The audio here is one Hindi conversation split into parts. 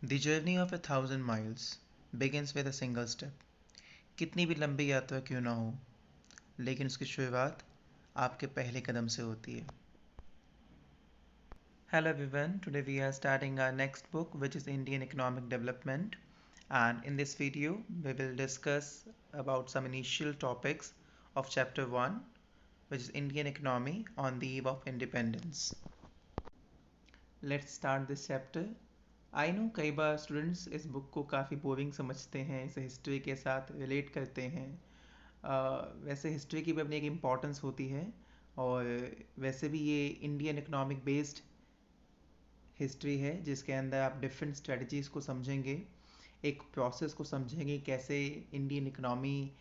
The journey of 1,000 miles begins with a single step. कितनी भी लंबी यात्रा क्यों ना हो, लेकिन उसकी शुरुआत आपके पहले कदम से होती है. Hello everyone, today we are starting our next book, which is Indian Economic Development, and in this video we will discuss about some initial topics of chapter 1, which is Indian economy on the eve of independence. Let's start this chapter. I know कई बार स्टूडेंट्स इस बुक को काफ़ी बोरिंग समझते हैं, इसे हिस्ट्री के साथ रिलेट करते हैं. वैसे हिस्ट्री की भी अपनी एक इम्पॉर्टेंस होती है, और वैसे भी ये इंडियन इकोनॉमिक बेस्ड हिस्ट्री है जिसके अंदर आप डिफरेंट स्ट्रेटजीज़ को समझेंगे, एक प्रोसेस को समझेंगे, कैसे इंडियन इकोनॉमी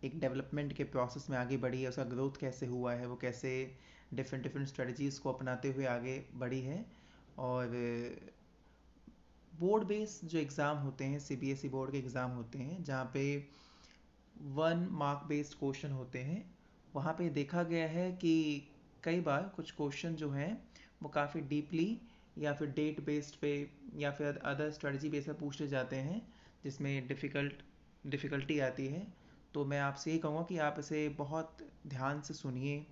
एक डेवलपमेंट के प्रोसेस में आगे बढ़ी है, उसका ग्रोथ कैसे हुआ है, वो कैसे डिफरेंट डिफरेंट स्ट्रेटजीज़ को अपनाते हुए आगे बढ़ी है. और बोर्ड बेस्ड जो एग्ज़ाम होते हैं, सीबीएसई बोर्ड के एग्ज़ाम होते हैं जहाँ पे 1 मार्क बेस्ड क्वेश्चन होते हैं, वहाँ पे देखा गया है कि कई बार कुछ क्वेश्चन जो हैं वो काफ़ी डीपली या फिर डेट बेस्ड पे या फिर अदर स्ट्रेटजी बेस्ड पे पूछे जाते हैं, जिसमें डिफ़िकल्टी आती है. तो मैं आपसे ये कहूँगा कि आप इसे बहुत ध्यान से सुनिए,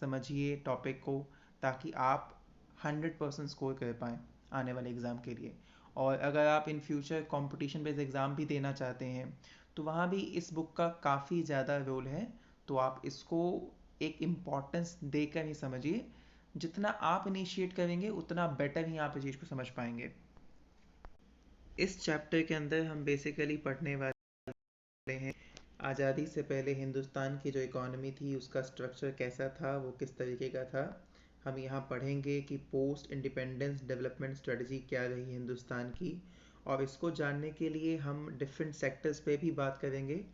समझिए टॉपिक को, ताकि आप 100% स्कोर कर पाएँ आने वाले एग्ज़ाम के लिए. और अगर आप in future competition based exam भी देना चाहते हैं तो वहाँ भी इस बुक का काफ़ी ज़्यादा रोल है. तो आप इसको एक इम्पॉर्टेंस देकर ही समझिए. जितना आप इनिशिएट करेंगे उतना बेटर ही आप इस चीज़ को समझ पाएंगे. इस चैप्टर के अंदर हम बेसिकली पढ़ने वाले हैं आज़ादी से पहले हिंदुस्तान की जो इकॉनमी थी उसका स्ट्रक्चर कैसा था, वो किस तरीके का था. हम यहाँ पढ़ेंगे कि पोस्ट इंडिपेंडेंस डेवलपमेंट स्ट्रेटजी क्या रही हिंदुस्तान की, और इसको जानने के लिए हम डिफरेंट सेक्टर्स पे भी बात करेंगे,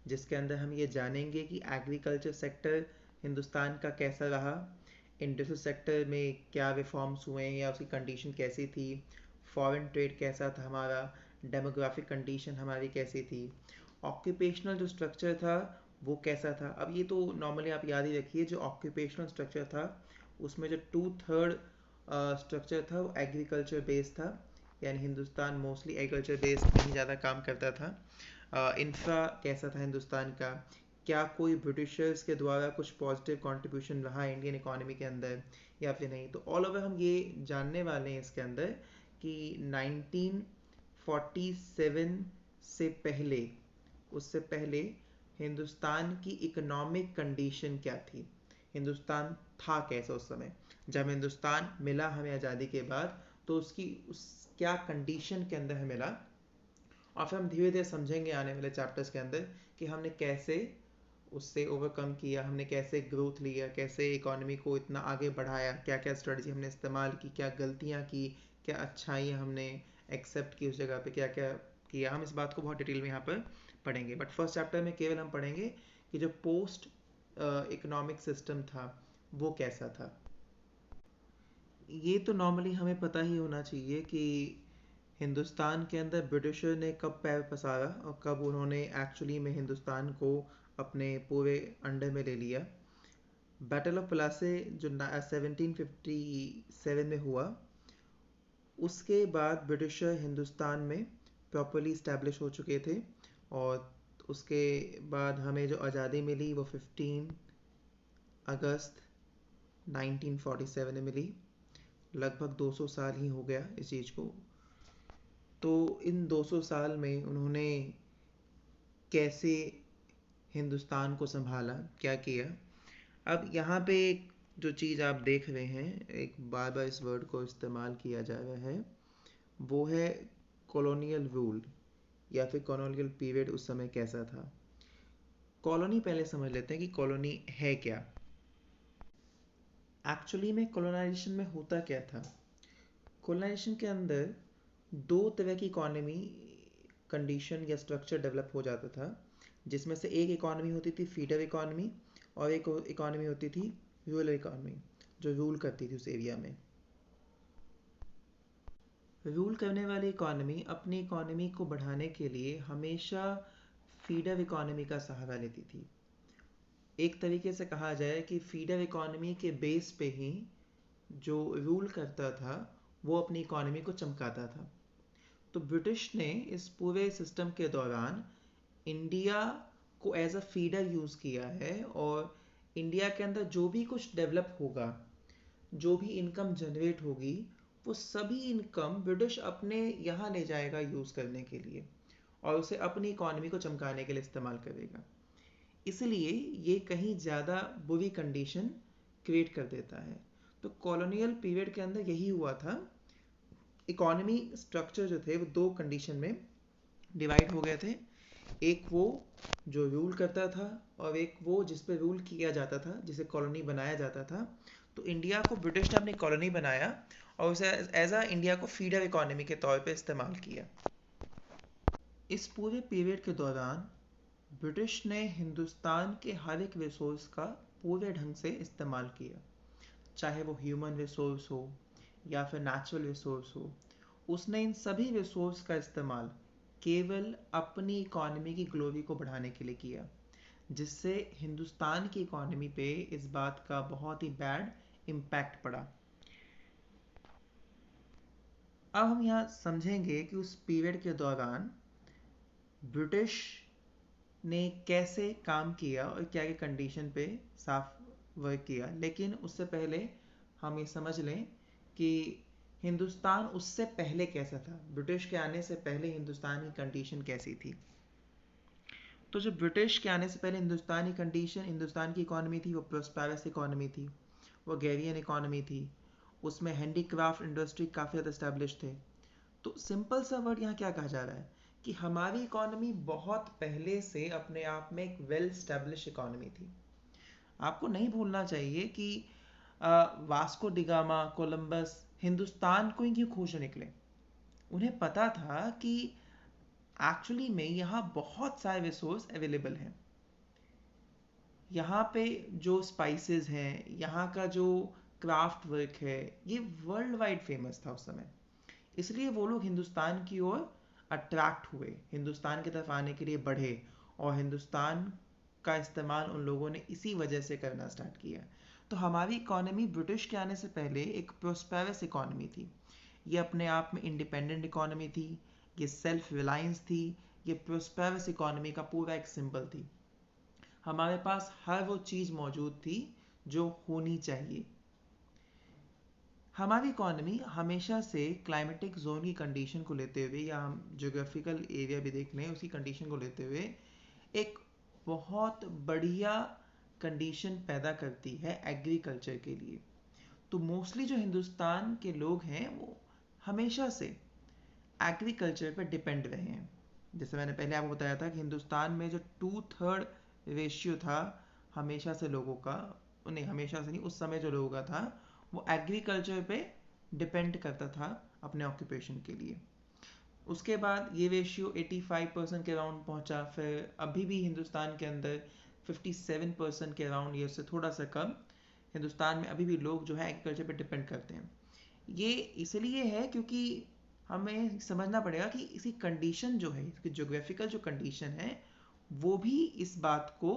जिसके अंदर हम ये जानेंगे कि एग्रीकल्चर सेक्टर हिंदुस्तान का कैसा रहा, इंडस्ट्रियल सेक्टर में क्या रिफॉर्म्स हुए या उसकी कंडीशन कैसी थी, फॉरेन ट्रेड कैसा था हमारा, डेमोग्राफिक कंडीशन हमारी कैसी थी, ऑक्यूपेशनल जो स्ट्रक्चर था वो कैसा था. अब ये तो नॉर्मली आप याद ही रखिए, जो ऑक्यूपेशनल स्ट्रक्चर था उसमें जो 2/3 स्ट्रक्चर था वो एग्रीकल्चर बेस्ड था, यानी हिंदुस्तान मोस्टली एग्रीकल्चर बेस्ड में ही ज़्यादा काम करता था. इंफ्रा कैसा था हिंदुस्तान का, क्या कोई ब्रिटिशर्स के द्वारा कुछ पॉजिटिव कंट्रीब्यूशन रहा इंडियन इकोनॉमी के अंदर या फिर नहीं. तो ऑल ओवर हम ये जानने वाले हैं इसके अंदर कि 1947 से पहले, उससे पहले हिंदुस्तान की इकोनॉमिक कंडीशन क्या थी, हिंदुस्तान था कैसा उस समय जब हिंदुस्तान मिला हमें आज़ादी के बाद, तो उसकी उस क्या कंडीशन के अंदर हमें मिला. और फिर हम धीरे धीरे समझेंगे आने वाले चैप्टर्स के अंदर कि हमने कैसे उससे ओवरकम किया, हमने कैसे ग्रोथ लिया, कैसे इकोनॉमी को इतना आगे बढ़ाया, क्या क्या स्ट्रेटजी हमने इस्तेमाल की, क्या गलतियाँ की, क्या अच्छाइयाँ हमने एक्सेप्ट की उस जगह पे, क्या क्या किया. हम इस बात को बहुत डिटेल में यहाँ पर पढ़ेंगे. बट फर्स्ट चैप्टर में केवल हम पढ़ेंगे कि जो पोस्ट इकोनॉमिक सिस्टम था वो कैसा था. ये तो नॉर्मली हमें पता ही होना चाहिए कि हिंदुस्तान के अंदर ब्रिटिशर ने कब पैर पसारा और कब उन्होंने एक्चुअली में हिंदुस्तान को अपने पूरे अंडर में ले लिया. बैटल ऑफ प्लासी जो 1757 में हुआ, उसके बाद ब्रिटिशर हिंदुस्तान में प्रॉपरली इस्टेब्लिश हो चुके थे, और उसके बाद हमें जो आज़ादी मिली वो 15 अगस्त 1947 में मिली. लगभग 200 साल ही हो गया इस चीज़ को. तो इन 200 साल में उन्होंने कैसे हिंदुस्तान को संभाला, क्या किया. अब यहाँ पे एक जो चीज़ आप देख रहे हैं, एक बार बार इस वर्ड को इस्तेमाल किया जा रहा है, वो है कॉलोनियल रूल या फिर कॉलोनियल पीरियड उस समय कैसा था. कॉलोनी पहले समझ लेते हैं कि कॉलोनी है क्या. एक्चुअली में कॉलोनाइजेशन में होता क्या था. कॉलोनाइजेशन के अंदर दो तरह की इकोनॉमी कंडीशन या स्ट्रक्चर डेवलप हो जाता था, जिसमें से एक इकोनॉमी होती थी फीडर इकोनॉमी, और एक इकोनॉमी होती थी रूरल इकोनॉमी, जो रूल करती थी उस एरिया में. रूल करने वाली इकोनॉमी अपनी इकोनॉमी को बढ़ाने के लिए हमेशा फीडर इकोनॉमी का सहारा लेती थी. एक तरीके से कहा जाए कि फीडर इकोनॉमी के बेस पे ही जो रूल करता था वो अपनी इकोनॉमी को चमकाता था. तो ब्रिटिश ने इस पूरे सिस्टम के दौरान इंडिया को एज अ फीडर यूज़ किया है, और इंडिया के अंदर जो भी कुछ डेवलप होगा, जो भी इनकम जनरेट होगी, वो सभी इनकम ब्रिटिश अपने यहाँ ले जाएगा यूज़ करने के लिए, और उसे अपनी इकोनॉमी को चमकाने के लिए इस्तेमाल करेगा। इसलिए ये कहीं ज़्यादा बुरी कंडीशन क्रिएट कर देता है। तो कॉलोनियल पीरियड के अंदर यही हुआ था। इकोनॉमी स्ट्रक्चर जो थे वो दो कंडीशन में डिवाइड हो गए थे। एक वो जो रूल करता था, और एक वो जिस पे रूल किया जाता था, जिसे कॉलोनी बनाया जाता था। तो इंडिया को ब्रिटिश ने अपनी कॉलोनी बनाया और उसे एज अ इंडिया को फीडर इकोनॉमी के तौर पे इस्तेमाल किया। इस पूरे पीरियड के दौरान ब्रिटिश ने हिंदुस्तान के हर एक रिसोर्स का पूरे ढंग से इस्तेमाल किया, चाहे वो ह्यूमन रिसोर्स हो या फिर नेचुरल रिसोर्स हो। उसने इन सभी रिसोर्स का इस्तेमाल केवल अपनी इकोनॉमी की ग्लोरी को बढ़ाने के लिए किया, जिससे हिंदुस्तान की इकोनॉमी पे इस बात का बहुत ही बैड इम्पैक्ट पड़ा। अब हम यहाँ समझेंगे कि उस पीरियड के दौरान ब्रिटिश ने कैसे काम किया और क्या क्या कंडीशन पे साफ वर्क किया। लेकिन उससे पहले हम ये समझ लें कि हिंदुस्तान उससे पहले कैसा था, ब्रिटिश के आने से पहले हिंदुस्तान की कंडीशन कैसी थी। तो जब ब्रिटिश के आने से पहले हिंदुस्तान की कंडीशन, हिंदुस्तान की इकोनॉमी थी, वो प्रोस्पेरस इकोनॉमी थी, वो एग्रेरियन इकोनॉमी थी। उसमें हैंडीक्राफ्ट इंडस्ट्री काफ़ी ज़्यादा इस्टेब्लिश थे। तो सिंपल सा वर्ड यहाँ क्या कहा जा रहा है कि हमारी इकोनॉमी बहुत पहले से अपने आप में एक वेल स्टैब्लिश इकोनॉमी थी। आपको नहीं भूलना चाहिए कि वास्को डिगामा, कोलंबस हिंदुस्तान को ही क्यों खोजने निकले। उन्हें पता था कि एक्चुअली में यहाँ बहुत सारे रिसोर्स अवेलेबल हैं। यहाँ पे जो स्पाइसेस हैं, यहाँ का जो क्राफ्ट वर्क है, ये वर्ल्ड वाइड फेमस था उस समय। इसलिए वो लोग हिंदुस्तान की ओर अट्रैक्ट हुए, हिंदुस्तान की तरफ आने के लिए बढ़े, और हिंदुस्तान का इस्तेमाल उन लोगों ने इसी वजह से करना स्टार्ट किया। तो हमारी इकोनॉमी ब्रिटिश के आने से पहले एक प्रोस्पेरस इकोनॉमी थी। ये अपने आप में इंडिपेंडेंट इकोनॉमी थी, ये सेल्फ रिलायंस थी, ये प्रोस्पेरस इकोनॉमी का पूरा एक सिंबल थी। हमारे पास हर वो चीज़ मौजूद थी जो होनी चाहिए। हमारी इकोनॉमी हमेशा से क्लाइमेटिक जोन की कंडीशन को लेते हुए, या हम जोग्राफिकल एरिया भी देख लें उसकी कंडीशन को लेते हुए, एक बहुत बढ़िया कंडीशन पैदा करती है एग्रीकल्चर के लिए। तो मोस्टली जो हिंदुस्तान के लोग हैं वो हमेशा से एग्रीकल्चर पर डिपेंड रहे हैं। जैसे मैंने पहले आपको बताया था कि हिंदुस्तान में जो 2/3 रेशियो था हमेशा से लोगों का, नहीं हमेशा से नहीं, उस समय जो लोगों का था वो एग्रीकल्चर पे डिपेंड करता था अपने ऑक्यूपेशन के लिए। उसके बाद ये रेशियो 85% के अराउंड पहुंचा, फिर अभी भी हिंदुस्तान के अंदर 57% के अराउंड, ये उससे थोड़ा सा कम, हिंदुस्तान में अभी भी लोग जो है एग्रीकल्चर पे डिपेंड करते हैं। ये इसलिए है क्योंकि हमें समझना पड़ेगा कि इसकी कंडीशन जो है, इसकी जोग्राफिकल जो कंडीशन है, वो भी इस बात को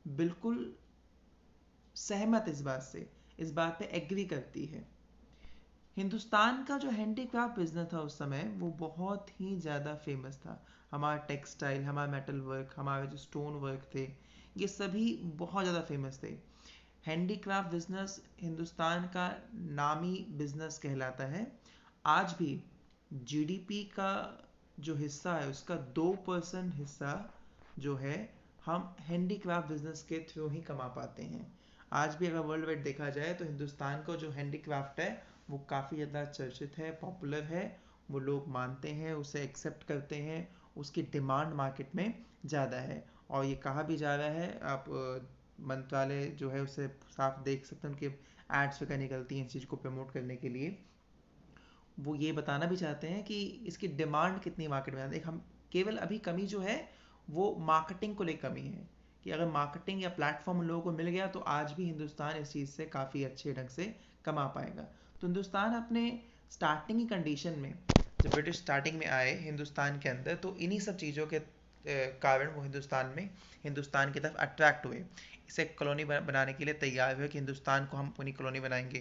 बिल्कुल सहमत, इस बात पे एग्री करती है। हिंदुस्तान का जो हैंडीक्राफ्ट बिजनेस था उस समय वो बहुत ही ज़्यादा फेमस था। हमारा टेक्सटाइल, हमारा मेटल वर्क, हमारे जो स्टोन वर्क थे, ये सभी बहुत ज़्यादा फेमस थे। हैंडीक्राफ्ट बिजनेस हिंदुस्तान का नामी बिजनेस कहलाता है। आज भी जीडीपी का जो हिस्सा है उसका 2% हिस्सा जो है हम हैंडीक्राफ्ट बिजनेस के थ्रू ही कमा पाते हैं। आज भी अगर वर्ल्ड वाइड देखा जाए तो हिंदुस्तान का जो हैंडीक्राफ्ट है वो काफ़ी ज़्यादा चर्चित है, पॉपुलर है, वो लोग मानते हैं, उसे एक्सेप्ट करते हैं, उसकी डिमांड मार्केट में ज़्यादा है। और ये कहा भी जा रहा है, आप मंत्रालय जो है उसे साफ देख सकते हैं, उनके एड्स वगैरह निकलती हैं इस चीज़ को प्रमोट करने के लिए। वो ये बताना भी चाहते हैं कि इसकी डिमांड कितनी मार्केट में, देख हम केवल अभी कमी जो है वो मार्केटिंग को लेकर कमी है, कि अगर मार्केटिंग या प्लेटफॉर्म उन लोगों को मिल गया तो आज भी हिंदुस्तान इस चीज़ से काफ़ी अच्छे ढंग से कमा पाएगा। तो हिंदुस्तान अपने स्टार्टिंग की कंडीशन में, जब ब्रिटिश स्टार्टिंग में आए हिंदुस्तान के अंदर, तो इन्हीं सब चीज़ों के कारण वो हिंदुस्तान की तरफ अट्रैक्ट हुए, इसे कॉलोनी बनाने के लिए तैयार हुए कि हिंदुस्तान को हम अपनी कॉलोनी बनाएंगे।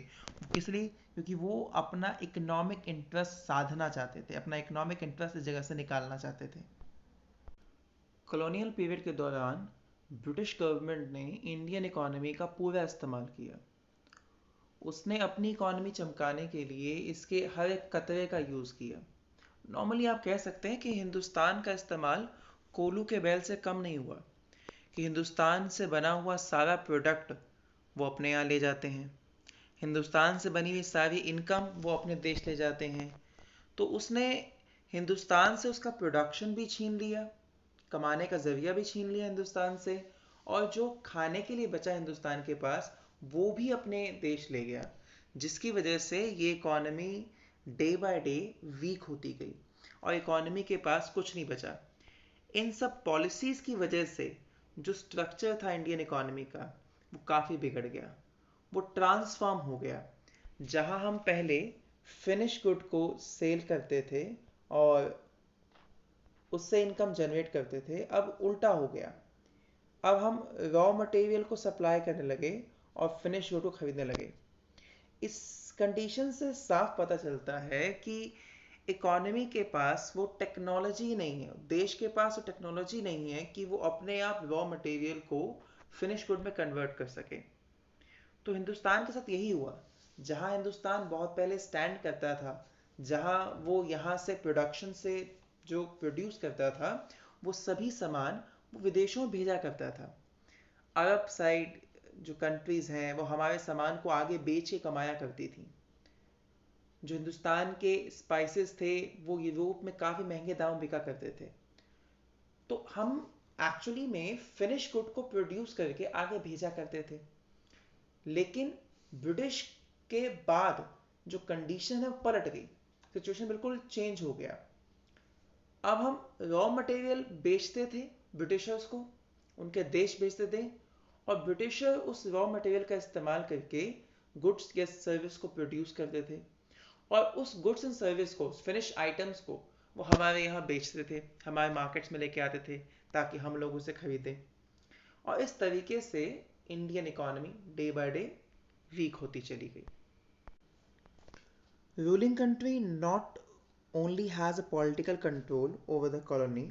किस लिए? क्योंकि वो अपना इकोनॉमिक इंटरेस्ट साधना चाहते थे, अपना इकोनॉमिक इंटरेस्ट इस जगह से निकालना चाहते थे। कॉलोनियल पीरियड के दौरान ब्रिटिश गवर्नमेंट ने इंडियन इकोनॉमी का पूरा इस्तेमाल किया। उसने अपनी इकोनॉमी चमकाने के लिए इसके हर एक कतरे का यूज़ किया। नॉर्मली आप कह सकते हैं कि हिंदुस्तान का इस्तेमाल कोलू के बैल से कम नहीं हुआ, कि हिंदुस्तान से बना हुआ सारा प्रोडक्ट वो अपने यहाँ ले जाते हैं, हिंदुस्तान से बनी हुई सारी इनकम वो अपने देश ले जाते हैं। तो उसने हिंदुस्तान से उसका प्रोडक्शन भी छीन लिया, कमाने का जरिया भी छीन लिया हिंदुस्तान से, और जो खाने के लिए बचा हिंदुस्तान के पास वो भी अपने देश ले गया, जिसकी वजह से ये economy day by day weak होती गई और इकॉनमी के पास कुछ नहीं बचा। इन सब पॉलिसीज की वजह से जो स्ट्रक्चर था इंडियन इकॉनमी का वो काफ़ी बिगड़ गया, वो ट्रांसफॉर्म हो गया। जहां हम पहले फिनिश गुड को सेल करते थे और उससे इनकम जनरेट करते थे, अब उल्टा हो गया। अब हम रॉ मटेरियल को सप्लाई करने लगे और फिनिश गुड को खरीदने लगे। इस कंडीशन से साफ पता चलता है कि इकोनॉमी के पास वो टेक्नोलॉजी नहीं है, देश के पास वो टेक्नोलॉजी नहीं है कि वो अपने आप रॉ मटेरियल को फिनिश गुड में कन्वर्ट कर सके। तो हिंदुस्तान के साथ यही हुआ। जहां हिंदुस्तान बहुत पहले स्टैंड करता था, जहां वो यहाँ से प्रोडक्शन से जो प्रोड्यूस करता था वो सभी सामान वो विदेशों में भेजा करता था। अरब साइड जो कंट्रीज हैं वो हमारे सामान को आगे बेच के कमाया करती थी। जो हिंदुस्तान के स्पाइसेस थे वो यूरोप में काफ़ी महंगे दाम बिका करते थे। तो हम एक्चुअली में फिनिश गुड को प्रोड्यूस करके आगे भेजा करते थे। लेकिन ब्रिटिश के बाद जो कंडीशन है वो पलट गई, सिचुएशन बिल्कुल चेंज हो गया। अब हम रॉ मटेरियल बेचते थे ब्रिटिशर्स को, उनके देश बेचते थे, और ब्रिटिशर उस रॉ मटेरियल का इस्तेमाल करके गुड्स या सर्विस को प्रोड्यूस करते थे, और उस गुड्स एंड सर्विस को, फिनिश आइटम्स को वो हमारे यहाँ बेचते थे, हमारे मार्केट्स में लेके आते थे ताकि हम लोग उसे खरीदें। और इस तरीके से Indian economy day by day weak होती चली गई। Ruling country not only has a political control over the colony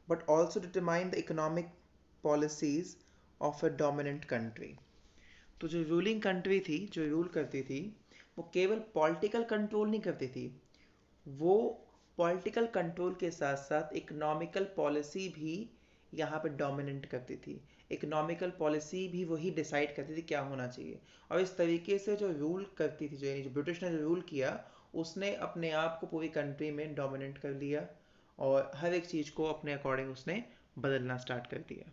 but also determine the economic policies of a dominant country. तो जो रूलिंग कंट्री थी, जो रूल करती थी, वो केवल पॉलिटिकल कंट्रोल नहीं करती थी, वो पॉलिटिकल कंट्रोल के साथ साथ इकोनॉमिकल पॉलिसी भी यहाँ पे डोमिनेंट करती थी। इकोनॉमिकल पॉलिसी भी वही डिसाइड करती थी क्या होना चाहिए। और इस तरीके से जो रूल करती थी, जो ब्रिटिश ने जो रूल किया, उसने अपने आप को पूरी कंट्री में डोमिनेंट कर लिया और हर एक चीज़ को अपने अकॉर्डिंग उसने बदलना स्टार्ट कर दिया।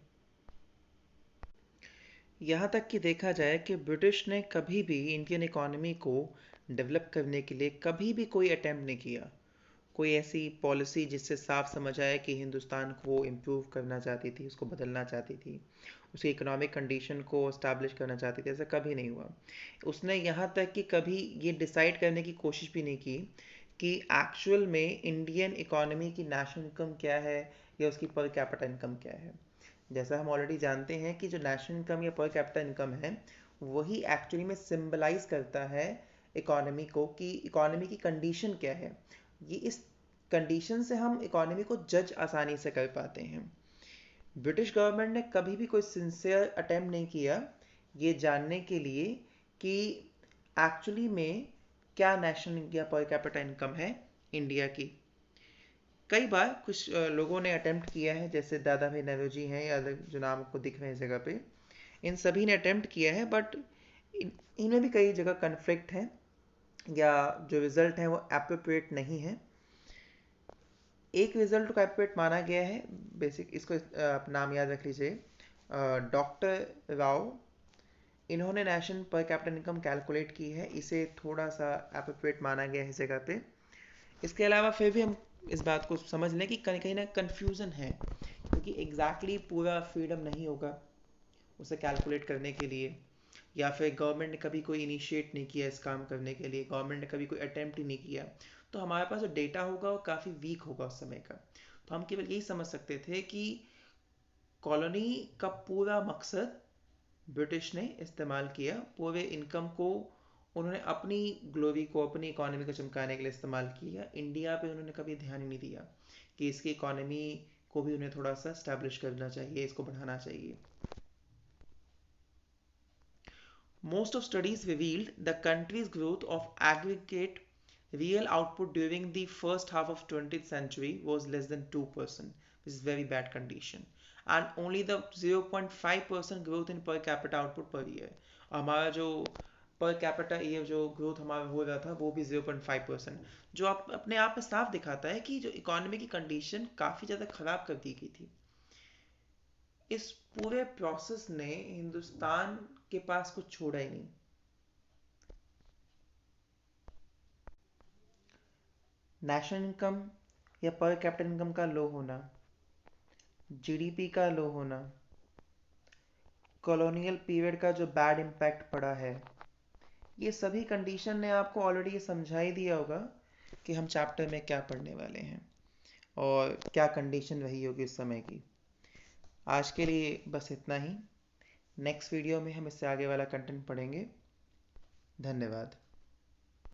यहाँ तक कि देखा जाए कि ब्रिटिश ने कभी भी इंडियन इकोनॉमी को डेवलप करने के लिए कभी भी कोई अटेम्प्ट नहीं किया, कोई ऐसी पॉलिसी जिससे साफ समझ आए कि हिंदुस्तान को वो इम्प्रूव करना चाहती थी, उसको बदलना चाहती थी, उसकी इकोनॉमिक कंडीशन को इस्टेब्लिश करना चाहती थी, ऐसा कभी नहीं हुआ। उसने यहाँ तक कि कभी ये डिसाइड करने की कोशिश भी नहीं की कि एक्चुअल में इंडियन इकोनॉमी की नेशनल इनकम क्या है या उसकी पर कैपिटा इनकम क्या है। जैसा हम ऑलरेडी जानते हैं कि जो नेशनल इनकम या पर कैपिटा इनकम है वही एक्चुअली में सिंबलाइज करता है इकोनॉमी को, कि इकोनॉमी की कंडीशन क्या है। ये इस कंडीशन से हम इकोनॉमी को जज आसानी से कर पाते हैं। ब्रिटिश गवर्नमेंट ने कभी भी कोई सिंसियर अटेम्प्ट नहीं किया ये जानने के लिए कि एक्चुअली में क्या नेशनल या पर कैपिटा इनकम है इंडिया की। कई बार कुछ लोगों ने अटेम्प्ट किया है, जैसे दादा भाई नौरोजी हैं या जो नाम आपको दिख रहे हैं इस जगह पे, इन सभी ने अटेम्प्ट किया है, बट इनमें भी कई जगह कन्फ्लिक्ट है या जो रिजल्ट है वो एप्रोप्रिएट नहीं है। एक रिजल्ट को एप्रोप्रिएट माना गया है, बेसिक इसको आप नाम याद रख लीजिए, डॉक्टर राव, इन्होंने नेशनल पर कैपिटल इनकम कैलकुलेट की है, इसे थोड़ा सा एप्रोप्रिएट माना गया है इस जगह पे। इसके अलावा फिर भी हम इस बात को समझ लें कि कहीं कहीं ना कन्फ्यूज़न है, क्योंकि एग्जैक्टली पूरा फ्रीडम नहीं होगा उसे कैलकुलेट करने के लिए, या फिर गवर्नमेंट ने कभी कोई इनिशिएट नहीं किया इस काम करने के लिए, गवर्नमेंट ने कभी कोई अटेम्प्ट ही नहीं किया, तो हमारे पास जो डेटा होगा वो काफ़ी वीक होगा उस समय का। तो हम केवल यही समझ सकते थे कि कॉलोनी का पूरा मकसद ब्रिटिश ने इस्तेमाल किया, पूरे इनकम को उन्होंने अपनी ग्लोरी को, अपनी इकोनॉमी को चमकाने के लिए इस्तेमाल किया। इंडिया पे उन्होंने कभी ध्यान ही नहीं दिया कि इसकी इकोनॉमी को भी उन्हें थोड़ा सा स्टैब्लिश करना चाहिए, इसको बढ़ाना चाहिए। Most of studies revealed the country's growth of aggregate real output during the first half of 20th century was less than 2%, which is very bad condition, and only the 0.5% growth in per capita output per year. हमारा जो पर कैपिटा ये जो ग्रोथ हमारा हो रहा था वो भी 0.5%, जो आप अपने आप में साफ दिखाता है कि जो इकोनॉमी की कंडीशन काफ़ी ज़्यादा ख़राब कर दी गई थी। इस पूरे प्रोसेस ने हिंदुस्तान के पास कुछ छोड़ा ही नहीं। नेशनल इनकम या पर कैपिटल इनकम का लो होना, जीडीपी का लो होना, कॉलोनियल पीरियड का जो बैड इम्पैक्ट पड़ा है, ये सभी कंडीशन ने आपको ऑलरेडी ये समझा ही दिया होगा कि हम चैप्टर में क्या पढ़ने वाले हैं और क्या कंडीशन रही होगी उस समय की। आज के लिए बस इतना ही। नेक्स्ट वीडियो में हम इससे आगे वाला कंटेंट पढ़ेंगे। धन्यवाद।